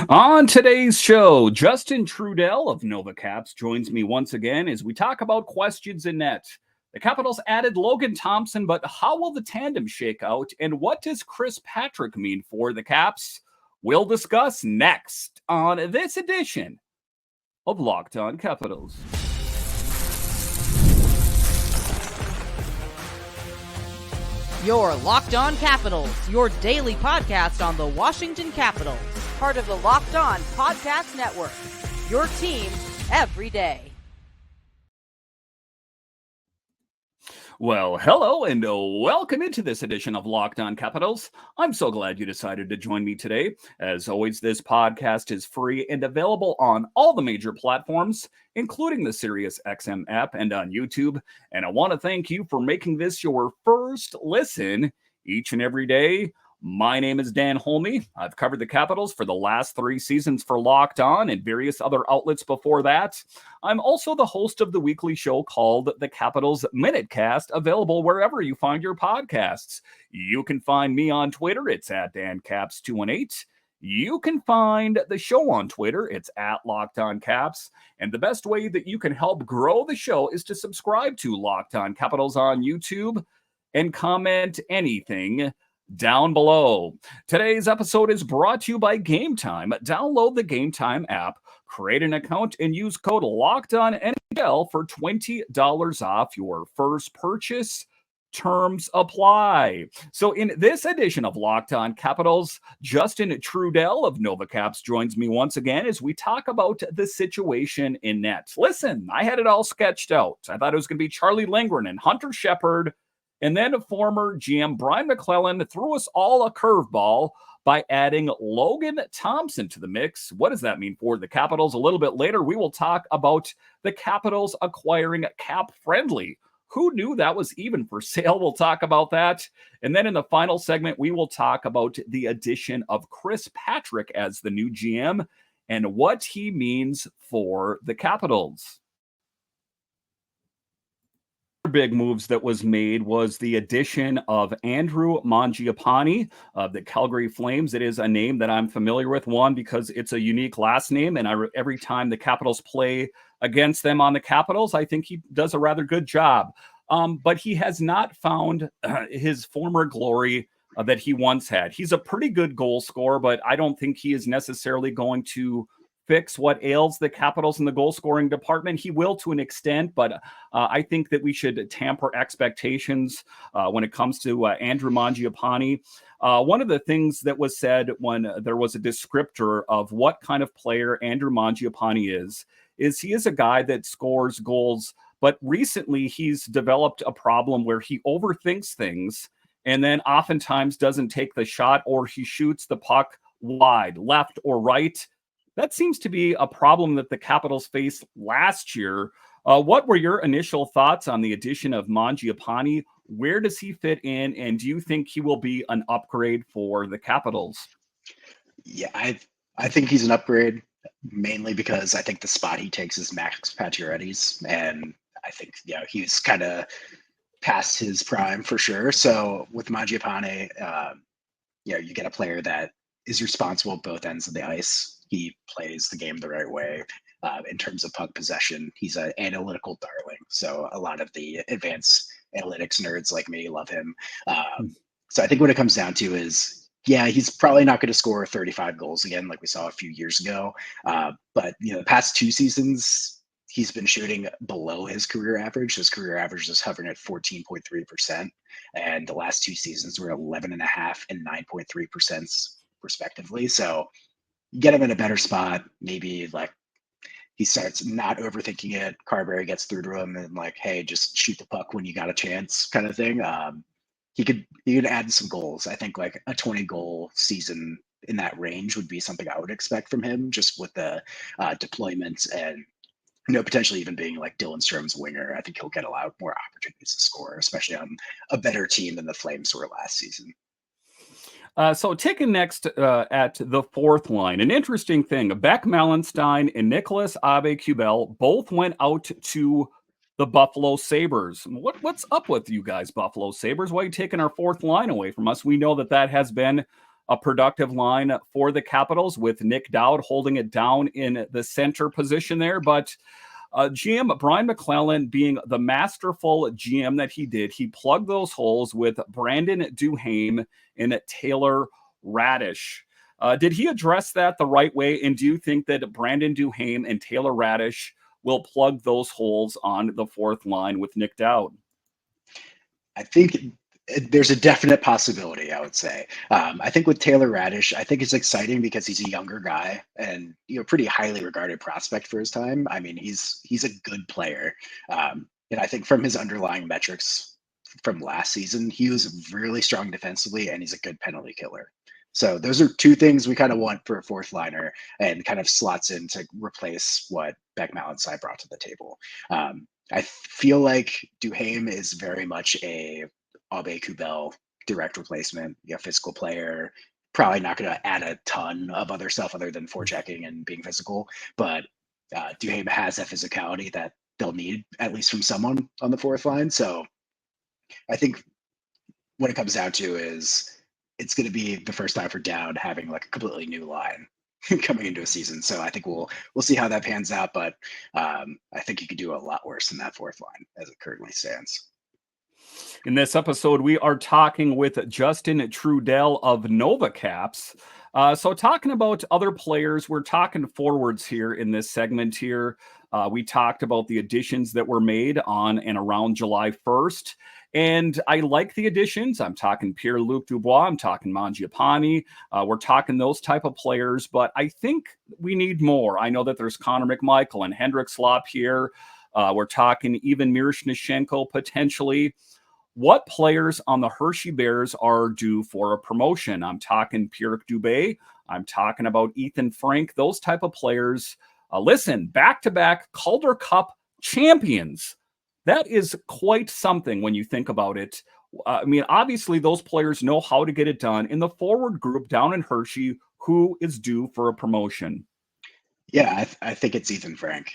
On today's show, Justin Trudel of NovaCaps joins me once again as we talk about questions in net. The Capitals added Logan Thompson, but how will the tandem shake out, and what does Chris Patrick mean for the Caps? We'll discuss next on this edition of Locked On Capitals. Your Locked On Capitals, your daily podcast on the Washington Capitals. Part of the Locked On Podcast Network. Your team every day. Well, hello and welcome into this edition of Locked On Capitals. I'm so glad you decided to join me today. As always, this podcast is free and available on all the major platforms, including the SiriusXM app and on YouTube. And I want to thank you for making this your first listen each and every day. My name is Dan Holme. I've covered the Capitals for the last 3 seasons for Locked On and various other outlets before that. I'm also the host of the weekly show called The Capitals Minute Cast, available wherever you find your podcasts. You can find me on Twitter. It's at DanCaps218. You can find the show on Twitter. It's at Locked On Caps. And the best way that you can help grow the show is to subscribe to Locked On Capitals on YouTube and comment anything down below. Today's episode is brought to you by Game Time. Download the Game Time app, create an account, and use code LOCKEDONNHL for $20 off your first purchase. Terms apply. So in this edition of Locked On Capitals, Justin Trudel of NovaCaps joins me once again as we talk about the situation in net. Listen, I had it all sketched out. I thought it was going to be Charlie Lindgren and Hunter Shepard. And then former GM Brian McClellan threw us all a curveball by adding Logan Thompson to the mix. What does that mean for the Capitals? A little bit later, we will talk about the Capitals acquiring Cap Friendly. Who knew that was even for sale? We'll talk about that. And then in the final segment, we will talk about the addition of Chris Patrick as the new GM and what he means for the Capitals. Big moves that was made was the addition of Andrew Mangiapane of the Calgary Flames. It is a name that I'm familiar with, one, because it's a unique last name, and every time the Capitals play against them on the Capitals, I think he does a rather good job. But he has not found his former glory that he once had. He's a pretty good goal scorer, but I don't think he is necessarily going to fix what ails the Capitals in the goal scoring department. He will to an extent, but I think that we should tamper expectations when it comes to Andrew Mangiapane. One of the things that was said when there was a descriptor of what kind of player Andrew Mangiapane is he is a guy that scores goals, but recently he's developed a problem where he overthinks things and then oftentimes doesn't take the shot, or he shoots the puck wide, left or right. That seems to be a problem that the Capitals faced last year. What were your initial thoughts on the addition of Mangiapane? Where does he fit in? And do you think he will be an upgrade for the Capitals? Yeah, I think he's an upgrade, mainly because I think the spot he takes is Max Pacioretty's. And I think, he's kind of past his prime for sure. So with Mangiapane, you get a player that is responsible at both ends of the ice. He plays the game the right way. In terms of puck possession, he's an analytical darling. So a lot of the advanced analytics nerds like me love him. So I think what it comes down to is, he's probably not going to score 35 goals again like we saw a few years ago. But the past 2 seasons, he's been shooting below his career average. His career average is hovering at 14.3%. And the last 2 seasons were 11.5% and 9.3% respectively. So you get him in a better spot. Maybe he starts not overthinking it. Carberry gets through to him and hey, just shoot the puck when you got a chance, kind of thing. He could add some goals. I think a 20-goal season in that range would be something I would expect from him, just with the deployment and potentially even being Dylan Strom's winger. I think he'll get a lot more opportunities to score, especially on a better team than the Flames were last season. So taking next at the fourth line, an interesting thing, Beck Malenstein and Nicholas Aube-Kubel both went out to the Buffalo Sabres. What's up with you guys, Buffalo Sabres? Why are you taking our fourth line away from us? We know that has been a productive line for the Capitals with Nick Dowd holding it down in the center position there. But GM Brian McClellan, being the masterful GM that he did, he plugged those holes with Brandon Duhaime and Taylor Raddysh. Did he address that the right way? And do you think that Brandon Duhaime and Taylor Raddysh will plug those holes on the fourth line with Nick Dowd? I think there's a definite possibility, I would say. I think with Taylor Raddysh, I think it's exciting because he's a younger guy and pretty highly regarded prospect for his time. I mean, he's a good player. And I think from his underlying metrics from last season, he was really strong defensively and he's a good penalty killer. So those are two things we kind of want for a fourth liner and kind of slots in to replace what Beck Malensai brought to the table. I feel like Duhaime is very much a Aube-Kubel direct replacement, physical player, probably not going to add a ton of other stuff other than forechecking and being physical, but Duhaime has that physicality that they'll need at least from someone on the fourth line. So I think what it comes down to is it's going to be the first time for Dowd having like a completely new line coming into a season. So I think we'll see how that pans out, but I think you could do a lot worse than that fourth line as it currently stands. In this episode, we are talking with Justin Trudel of Nova Caps. So talking about other players, we're talking forwards here in this segment here. We talked about the additions that were made on and around July 1st. And I like the additions. I'm talking Pierre-Luc Dubois. I'm talking Mangiapane. We're talking those type of players, but I think we need more. I know that there's Connor McMichael and Hendrik Slop here. We're talking even Miroshnichenko potentially. What players on the Hershey Bears are due for a promotion? I'm talking Pierre Dubé. I'm talking about Ethan Frank. Those type of players. Listen, back-to-back Calder Cup champions. That is quite something when you think about it. I mean, obviously, those players know how to get it done. In the forward group down in Hershey, who is due for a promotion? Yeah, I think it's Ethan Frank.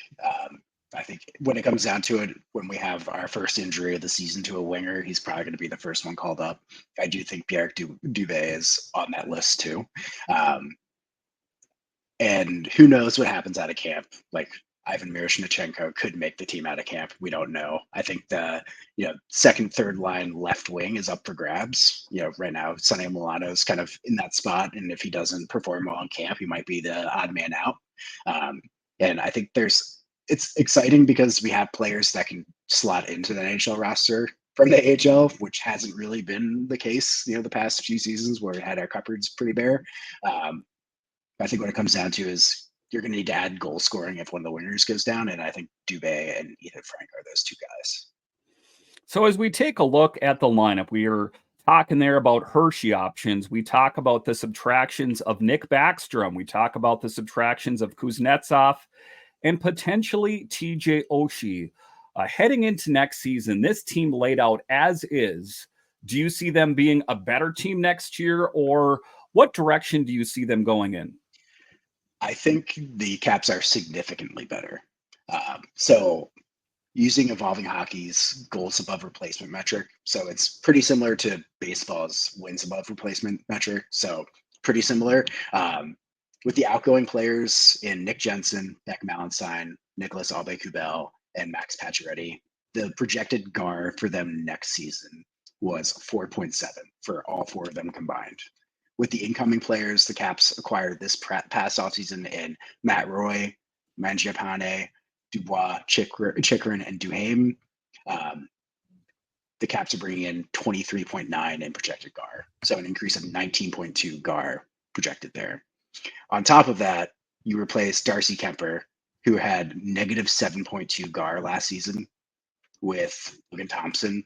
I think when it comes down to it, when we have our first injury of the season to a winger, he's probably going to be the first one called up. I do think Pierre Dubé is on that list too. And who knows what happens out of camp? Like Ivan Miroshnichenko could make the team out of camp. We don't know. I think the second, third line left wing is up for grabs. Right now Sonny Milano's kind of in that spot, and if he doesn't perform well in camp, he might be the odd man out. And I think it's exciting because we have players that can slot into the NHL roster from the AHL, which hasn't really been the case, the past few seasons where we had our cupboards pretty bare. I think what it comes down to is you're going to need to add goal scoring if one of the wingers goes down, and I think Dubé and Ethan Frank are those two guys. So as we take a look at the lineup, we are talking there about Hershey options. We talk about the subtractions of Nick Backstrom. We talk about the subtractions of Kuznetsov and potentially TJ Oshie. Heading into next season, this team laid out as is. Do you see them being a better team next year, or what direction do you see them going in? I think the Caps are significantly better. So using Evolving Hockey's goals above replacement metric. So it's pretty similar to baseball's wins above replacement metric. So pretty similar. With the outgoing players in Nick Jensen, Beck Malensai, Nicholas Aube-Kubel, and Max Pacioretty, the projected GAR for them next season was 4.7 for all four of them combined. With the incoming players, the Caps acquired this past offseason in Matt Roy, Mangiapane, Dubois, Chychrun, and Duhaime. The Caps are bringing in 23.9 in projected GAR, so an increase of 19.2 GAR projected there. On top of that, you replace Darcy Kuemper, who had negative 7.2 GAR last season, with Logan Thompson,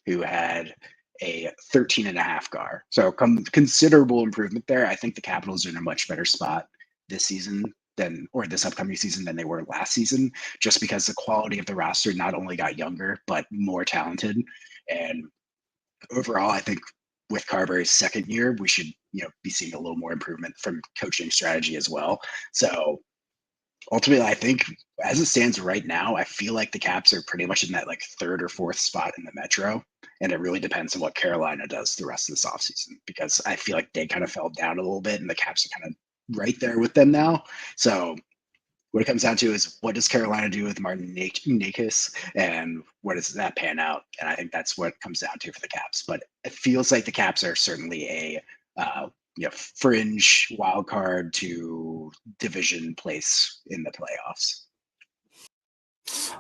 who had a 13.5 GAR. So considerable improvement there. I think the Capitals are in a much better spot this season this upcoming season than they were last season, just because the quality of the roster not only got younger, but more talented. And overall, I think with Carberry's second year, we should, be seeing a little more improvement from coaching strategy as well. So ultimately, I think as it stands right now, I feel like the Caps are pretty much in that like third or fourth spot in the Metro. And it really depends on what Carolina does the rest of this offseason, because I feel like they kind of fell down a little bit and the Caps are kind of right there with them now. So what it comes down to is, what does Carolina do with Martin Nakis, and what does that pan out? And I think that's what it comes down to for the Caps. But it feels like the Caps are certainly a fringe wild card to division place in the playoffs.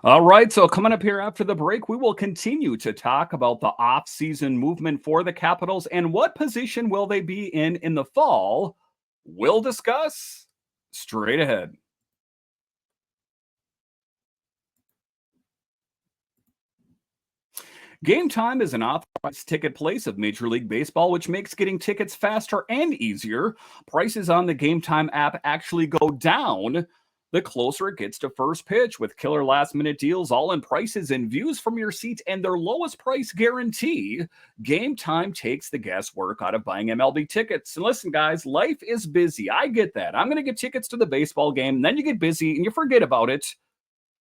All right, so coming up here after the break, we will continue to talk about the off-season movement for the Capitals and what position will they be in the fall. We'll discuss straight ahead. Game Time is an authorized ticket place of Major League Baseball, which makes getting tickets faster and easier. Prices on the Game Time app actually go down the closer it gets to first pitch, with killer last-minute deals, all-in prices, and views from your seat, and their lowest price guarantee. Game Time takes the guesswork out of buying MLB tickets. And listen, guys, life is busy. I get that. I'm going to get tickets to the baseball game, and then you get busy and you forget about it.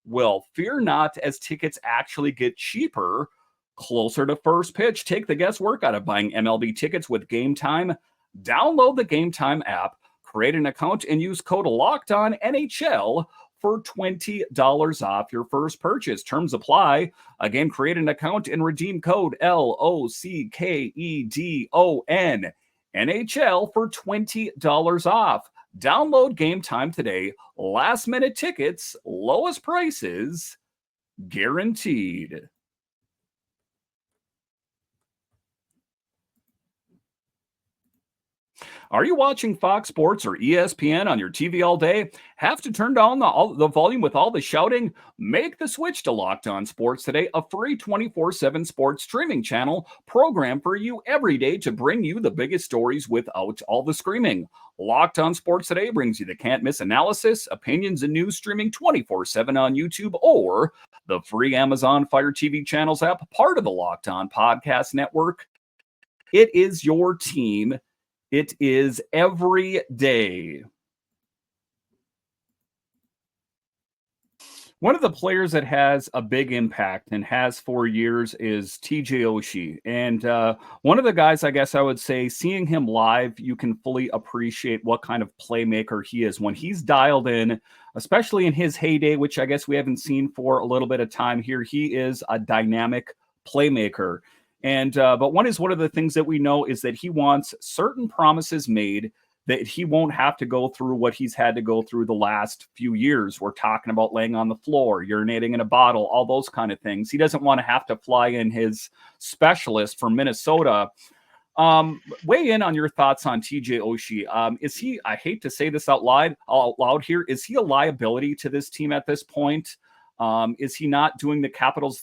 Well, fear not, as tickets actually get cheaper closer to first pitch. Take the guesswork out of buying MLB tickets with Game Time. Download the Game Time app, create an account, and use code LOCKEDONNHL for $20 off your first purchase. Terms apply. Again, create an account and redeem code LOCKEDON NHL for $20 off. Download Game Time today. Last minute tickets, lowest prices, guaranteed. Are you watching Fox Sports or ESPN on your TV all day? Have to turn down the volume with all the shouting? Make the switch to Locked On Sports today, a free 24/7 sports streaming channel programmed for you every day to bring you the biggest stories without all the screaming. Locked On Sports today brings you the can't-miss analysis, opinions, and news streaming 24/7 on YouTube or the free Amazon Fire TV channels app, part of the Locked On Podcast Network. It is your team. It is every day. One of the players that has a big impact and has for years is TJ Oshie. And one of the guys, I guess I would say, seeing him live, you can fully appreciate what kind of playmaker he is. When he's dialed in, especially in his heyday, which I guess we haven't seen for a little bit of time here, he is a dynamic playmaker. And but one of the things that we know is that he wants certain promises made that he won't have to go through what he's had to go through the last few years. We're talking about laying on the floor, urinating in a bottle, all those kind of things. He doesn't want to have to fly in his specialist from Minnesota. Weigh in on your thoughts on TJ Oshie. Is he, I hate to say this out loud here, is he a liability to this team at this point? Is he not doing the Capitals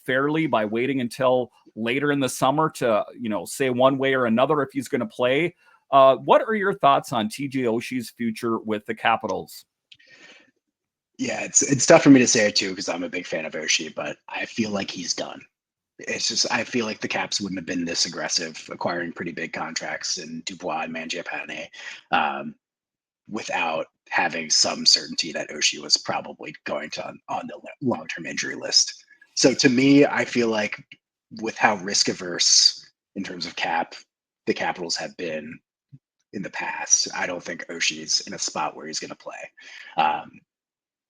fairly by waiting until later in the summer to, say one way or another if he's going to play? What are your thoughts on TJ Oshie's future with the Capitals? Yeah, it's tough for me to say it too, because I'm a big fan of Oshie, but I feel like he's done. It's just, I feel like the Caps wouldn't have been this aggressive, acquiring pretty big contracts in Dubois and Mangiapane, without having some certainty that Oshie was probably going to on the long-term injury list. So to me, I feel like with how risk averse in terms of cap the Capitals have been in the past, I don't think Oshie's in a spot where he's going to play.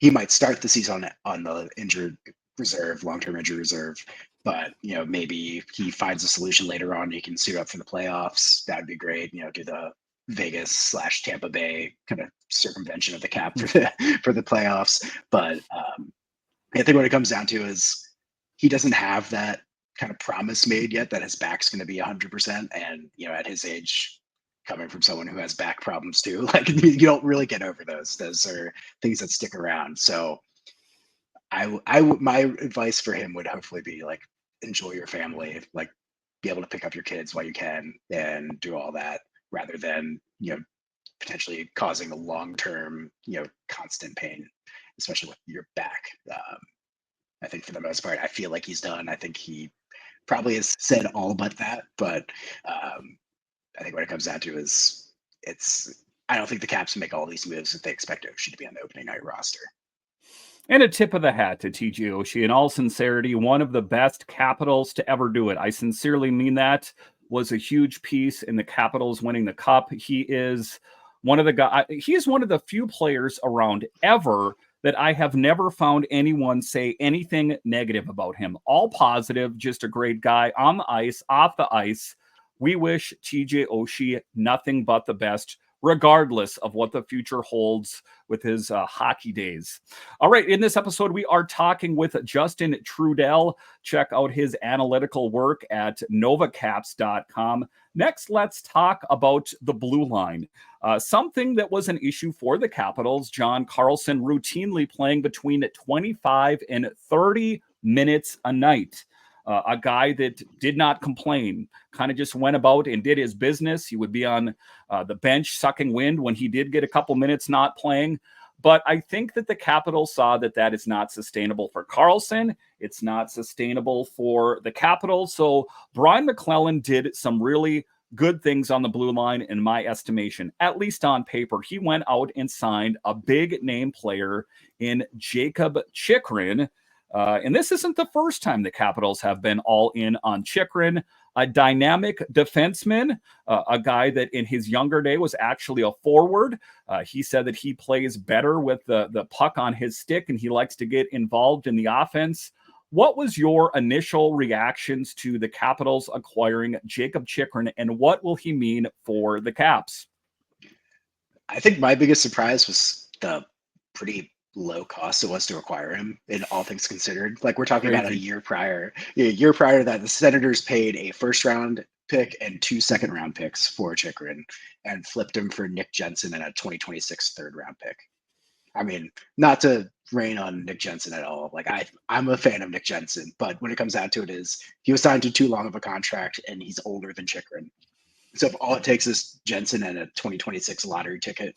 He might start the season on the injured reserve, long-term injury reserve, but maybe he finds a solution later on. He can suit up for the playoffs. That would be great. Do the Vegas/Tampa Bay kind of circumvention of the cap for the playoffs. But I think what it comes down to is he doesn't have that kind of promise made yet that his back's going to be 100%. And at his age, coming from someone who has back problems too, like you don't really get over those. Those are things that stick around. So my advice for him would hopefully be like, enjoy your family, like be able to pick up your kids while you can and do all that, rather than potentially causing a long-term constant pain, especially with your back. I think for the most part, I feel like he's done. I think he probably has said all but that, but I think what it comes down to is I don't think the Caps make all these moves if they expect Oshie to be on the opening night roster. And a tip of the hat to TJ Oshie. In all sincerity, one of the best Capitals to ever do it. I sincerely mean that. Was a huge piece in the Capitals winning the cup. He is one of the guys. He is one of the few players around ever that I have never found anyone say anything negative about him. All positive, just a great guy on the ice, off the ice. We wish TJ Oshie nothing but the best, regardless of what the future holds with his hockey days. All right, in this episode, we are talking with Justin Trudel. Check out his analytical work at novacaps.com. Next, let's talk about the blue line. Something that was an issue for the Capitals. John Carlson routinely playing between 25 and 30 minutes a night. A guy that did not complain, kind of just went about and did his business. He would be on the bench sucking wind when he did get a couple minutes not playing. But I think that the Capitals saw that that is not sustainable for Carlson. It's not sustainable for the Capitals. So Brian McClellan did some really good things on the blue line, in my estimation, at least on paper. He went out and signed a big name player in Jakob Chychrun. And this isn't the first time the Capitals have been all in on Chychrun, a dynamic defenseman, a guy that in his younger day was actually a forward. He said that he plays better with the puck on his stick and he likes to get involved in the offense. What was your initial reactions to the Capitals acquiring Jakob Chychrun, and what will he mean for the Caps? I think my biggest surprise was the pretty low cost it was to acquire him, in all things considered. Like, we're talking about a year prior to that, the Senators paid a first round pick and 2 second-round picks for Chychrun and flipped him for Nick Jensen and a 2026 third-round pick. I mean, not to rain on Nick Jensen at all. Like, I'm a fan of Nick Jensen, but when it comes down to it, is he was signed to too long of a contract and he's older than Chychrun. So if all it takes is Jensen and a 2026 lottery ticket,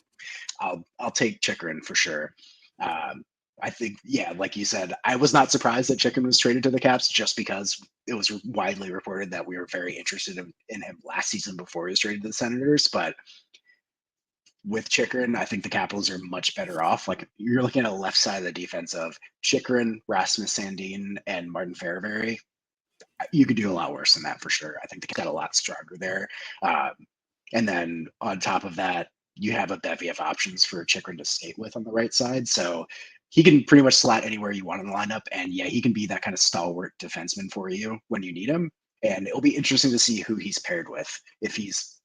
I'll take Chychrun for sure. I think, yeah, like you said, I was not surprised that Chychrun was traded to the Caps, just because it was widely reported that we were very interested in him last season before he was traded to the Senators. But with Chychrun, I think the Capitals are much better off. Like, you're looking at a left side of the defense of Chychrun, Rasmus Sandin, and Martin Ferravari. You could do a lot worse than that for sure. I think they got a lot stronger there. And then on top of that, you have a bevy of options for Chychrun to skate with on the right side. So he can pretty much slot anywhere you want in the lineup. And yeah, he can be that kind of stalwart defenseman for you when you need him. And it'll be interesting to see who he's paired with. If he's,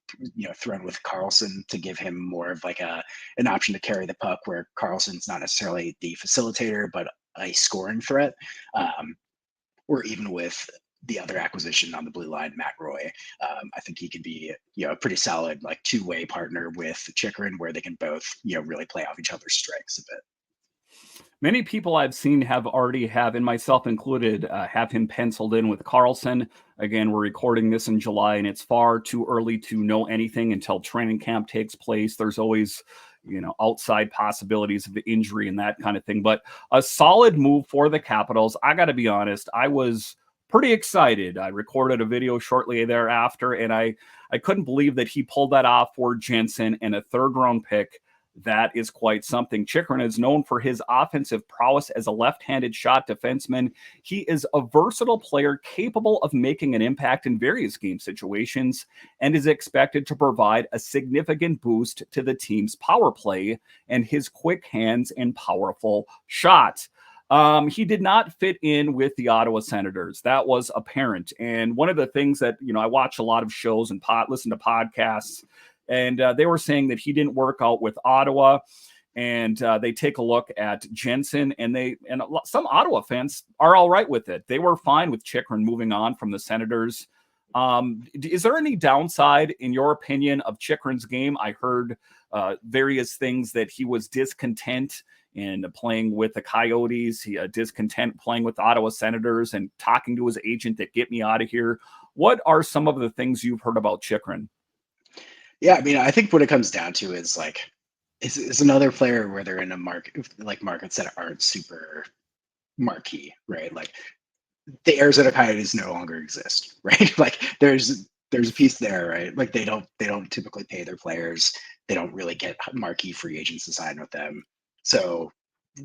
thrown with Carlson to give him more of like an option to carry the puck, where Carlson's not necessarily the facilitator, but a scoring threat. Or even with the other acquisition on the blue line, Matt Roy. I think he could be, a pretty solid like two-way partner with Chychrun, where they can both, really play off each other's strengths a bit. Many people I've seen and myself included, have him penciled in with Carlson. Again, we're recording this in July, and it's far too early to know anything until training camp takes place. There's always, outside possibilities of injury and that kind of thing. But a solid move for the Capitals. I got to be honest, I was pretty excited. I recorded a video shortly thereafter, and I couldn't believe that he pulled that off for Jensen and a third-round pick. That is quite something. Chychrun is known for his offensive prowess as a left-handed shot defenseman. He is a versatile player capable of making an impact in various game situations and is expected to provide a significant boost to the team's power play and his quick hands and powerful shot. He did not fit in with the Ottawa Senators. That was apparent. And one of the things that, I watch a lot of shows and listen to podcasts, and they were saying that he didn't work out with Ottawa. And they take a look at Jensen, and some Ottawa fans are all right with it. They were fine with Chychrun moving on from the Senators. Is there any downside, in your opinion, of Chychrun's game? I heard various things that he was discontent in playing with the Coyotes. He discontent playing with the Ottawa Senators and talking to his agent that get me out of here. What are some of the things you've heard about Chychrun? Yeah, I mean, I think what it comes down to is like, it's another player where they're in a market, like markets that aren't super marquee, right? Like, the Arizona Coyotes no longer exist, right? Like, there's a piece there, right? Like, they don't typically pay their players. They don't really get marquee free agents to sign with them. So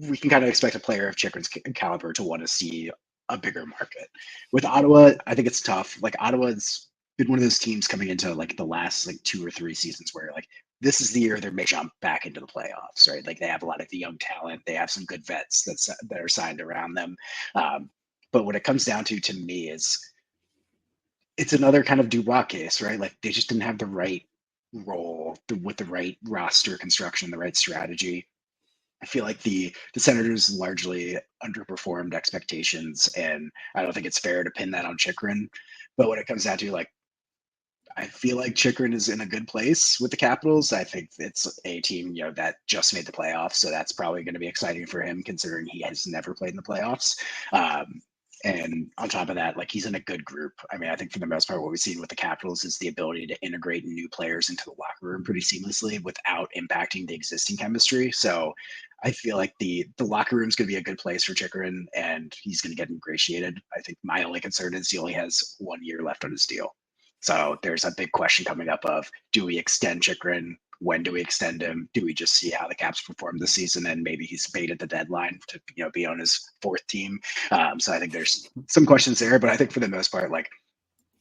we can kind of expect a player of Chychrun's caliber to want to see a bigger market. With Ottawa, I think it's tough. Like Ottawa's been one of those teams coming into like the last like 2 or 3 seasons where like this is the year they may jump back into the playoffs, right? Like they have a lot of the young talent, they have some good vets that are signed around them. But what it comes down to me is it's another kind of Dubois case, right? Like they just didn't have the right role with the right roster construction, the right strategy. I feel like the Senators largely underperformed expectations, and I don't think it's fair to pin that on Chychrun. But when it comes down to like, I feel like Chychrun is in a good place with the Capitals. I think it's a team, that just made the playoffs, so that's probably going to be exciting for him, considering he has never played in the playoffs. And on top of that, like he's in a good group. I mean, I think for the most part, what we've seen with the Capitals is the ability to integrate new players into the locker room pretty seamlessly without impacting the existing chemistry. So I feel like the locker room is going to be a good place for Chychrun, and he's going to get ingratiated. I think my only concern is he only has 1 year left on his deal. So there's a big question coming up of, do we extend Chychrun? When do we extend him? Do we just see how the Caps perform this season, and maybe he's baited the deadline to be on his 4th team? So I think there's some questions there, but I think for the most part, like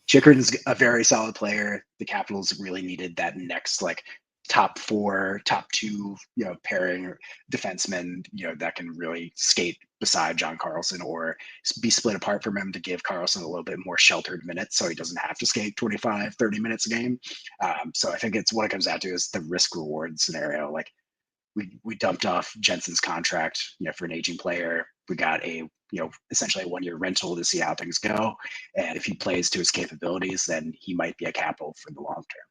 Chychrun is a very solid player. The Capitals really needed that next like top 4, top 2, pairing defensemen, that can really skate beside John Carlson or be split apart from him to give Carlson a little bit more sheltered minutes so he doesn't have to skate 25, 30 minutes a game. So I think it's what it comes down to is the risk reward scenario. Like we dumped off Jensen's contract, for an aging player. We got a, essentially a 1-year rental to see how things go. And if he plays to his capabilities, then he might be a Capital for the long term.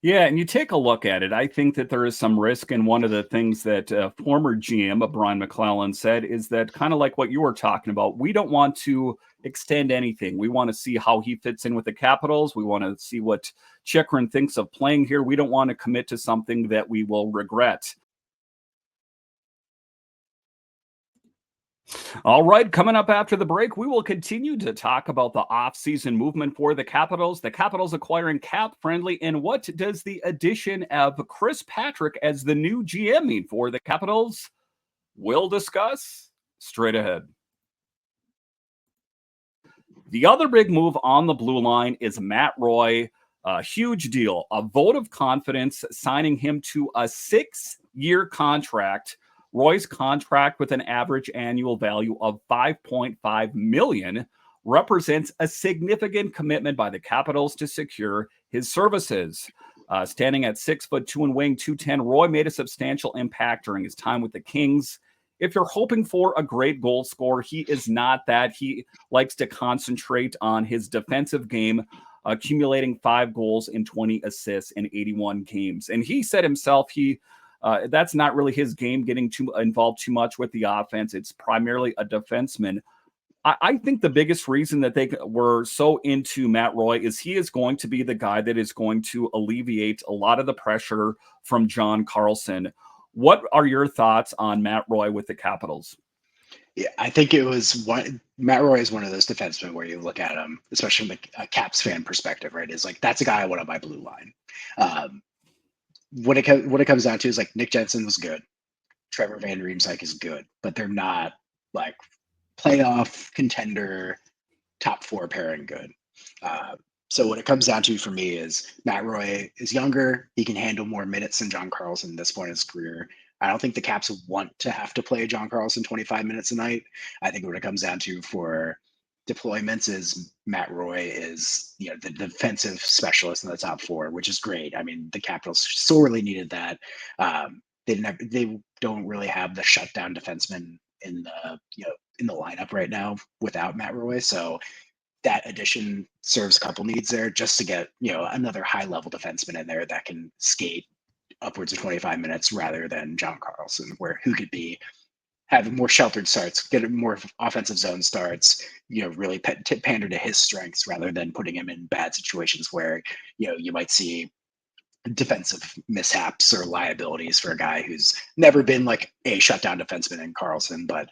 Yeah, and you take a look at it, I think that there is some risk, and one of the things that former GM Brian McClellan said is that kind of like what you were talking about, we don't want to extend anything. We want to see how he fits in with the Capitals. We want to see what Chychrun thinks of playing here. We don't want to commit to something that we will regret. All right, coming up after the break, we will continue to talk about the offseason movement for the Capitals acquiring cap-friendly, and what does the addition of Chris Patrick as the new GM mean for the Capitals? We'll discuss straight ahead. The other big move on the blue line is Matt Roy. A huge deal, a vote of confidence, signing him to a 6-year contract. Roy's contract, with an average annual value of $5.5 million, represents a significant commitment by the Capitals to secure his services. Standing at 6'2" and weighing 210, Roy made a substantial impact during his time with the Kings. If you're hoping for a great goal scorer, he is not that. He likes to concentrate on his defensive game, accumulating 5 goals and 20 assists in 81 games. And he said himself, that's not really his game, getting involved too much with the offense. It's primarily a defenseman. I think the biggest reason that they were so into Matt Roy is he is going to be the guy that is going to alleviate a lot of the pressure from John Carlson. What are your thoughts on Matt Roy with the Capitals? Yeah, I think it was Matt Roy is one of those defensemen where you look at him, especially from a Caps fan perspective, right? Is like, that's a guy I want on my blue line. What it comes down to is like Nick Jensen was good, Trevor Van Riemsdyk is good, but they're not like playoff contender, top 4 pairing good. So what it comes down to for me is Matt Roy is younger. He can handle more minutes than John Carlson at this point in his career. I don't think the Caps want to have to play John Carlson 25 minutes a night. I think what it comes down to for deployments is Matt Roy is, the defensive specialist in the top 4, which is great. I mean, the Capitals sorely needed that. They don't really have the shutdown defenseman in the lineup right now without Matt Roy. So that addition serves a couple needs there, just to get, another high level defenseman in there that can skate upwards of 25 minutes rather than John Carlson, who could be having more sheltered starts, get more offensive zone starts, really pander to his strengths rather than putting him in bad situations where, you might see defensive mishaps or liabilities for a guy who's never been like a shutdown defenseman in Carlson, but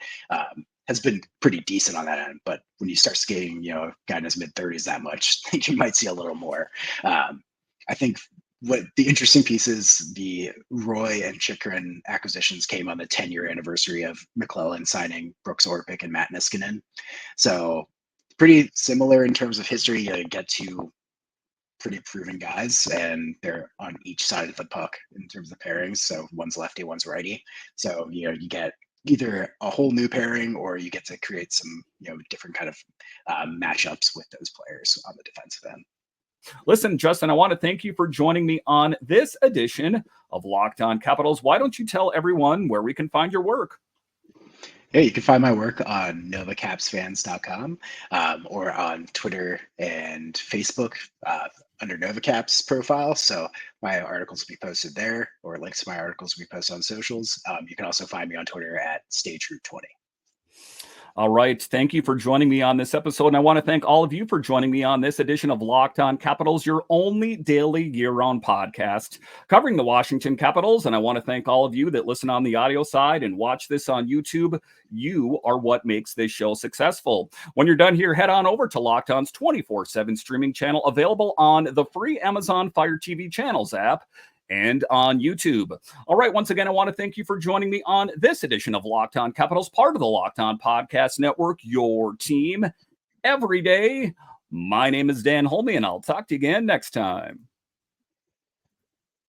has been pretty decent on that end. But when you start skating, a guy in his mid-30s that much, you might see a little more. I think what the interesting piece is, the Roy and Chychrun acquisitions came on the 10-year anniversary of McClellan signing Brooks Orpik and Matt Niskanen. So pretty similar in terms of history. You get two pretty proven guys, and they're on each side of the puck in terms of pairings. So one's lefty, one's righty. So you get either a whole new pairing, or you get to create some different kind of matchups with those players on the defensive end. Listen, Justin, I want to thank you for joining me on this edition of Locked On Capitals. Why don't you tell everyone where we can find your work? Yeah, you can find my work on novacapsfans.com or on Twitter and Facebook under Novacaps profile. So my articles will be posted there, or links to my articles will be posted on socials. You can also find me on Twitter at StayTrue20. All right. Thank you for joining me on this episode. And I want to thank all of you for joining me on this edition of Locked On Capitals, your only daily year-round podcast covering the Washington Capitals. And I want to thank all of you that listen on the audio side and watch this on YouTube. You are what makes this show successful. When you're done here, head on over to Locked On's 24/7 streaming channel, available on the free Amazon Fire TV Channels app and on YouTube. All right, once again, I want to thank you for joining me on this edition of Locked On Capitals, part of the Locked On Podcast Network, your team every day. My name is Dan Holme, and I'll talk to you again next time.